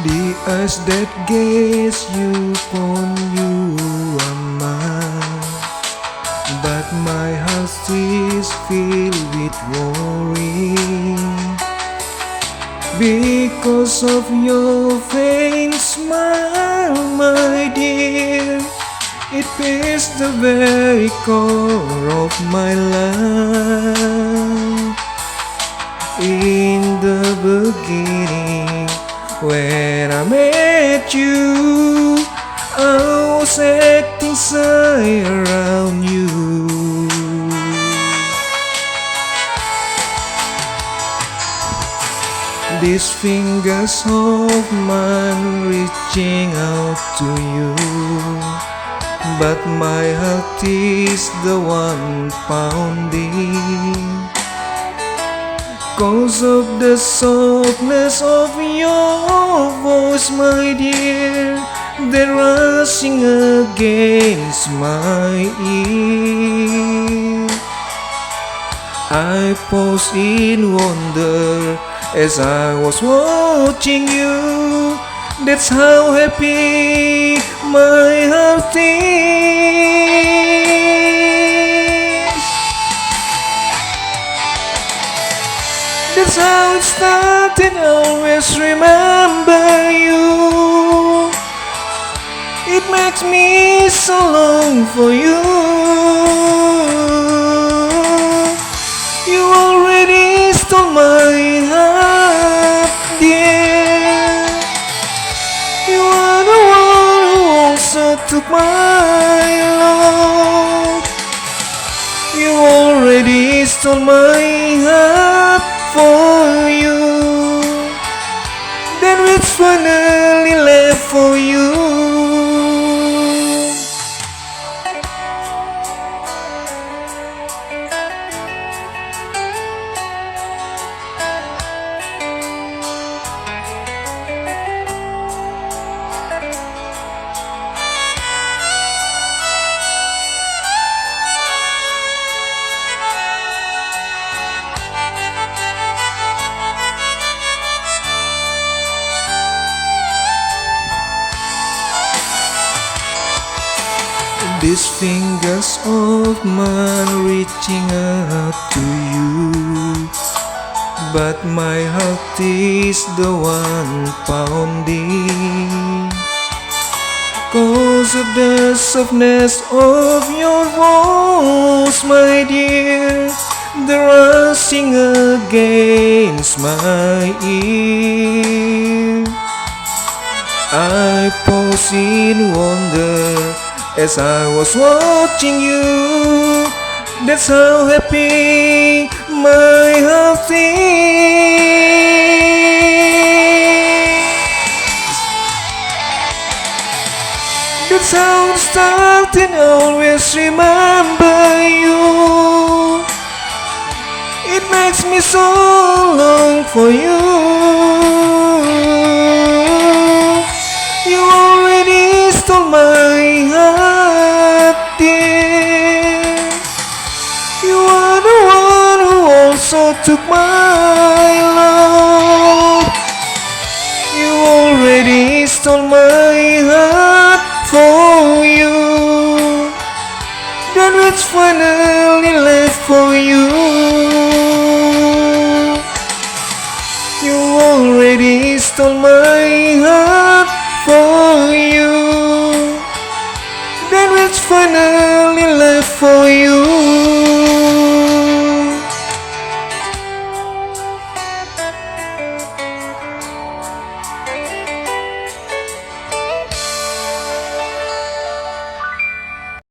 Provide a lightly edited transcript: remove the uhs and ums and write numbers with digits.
The eyes that gaze upon you are mine, but my heart is filled with worry because of your faint smile, my dear. It pierced the very core of my life. In the beginning, when I met you, I was acting shy around you. These fingers of mine reaching out to you, but my heart is the one pounding. Cause of the softness of your voice, my dear, they're rushing against my ear. I paused in wonder as I was watching you. That's how happy my heart is. That's how it started, always remember you. It makes me so long for you. You already stole my heart, dear. You are the one who also took my love. You already stole my heart for you. Then it's finally left for you. These fingers of mine reaching out to you, but my heart is the one pounding. Cause of the softness of your voice, my dear, they're rushing against my ear. I pause in wonder as I was watching you. That's how happy my heart is. That's how it started, always remember you. It makes me so long for you. You already stole my heart, dear. You are the one who also took my love. You already stole my heart for you. Then it's finally left for you. You already stole my heart for you. Then it's finally left for you.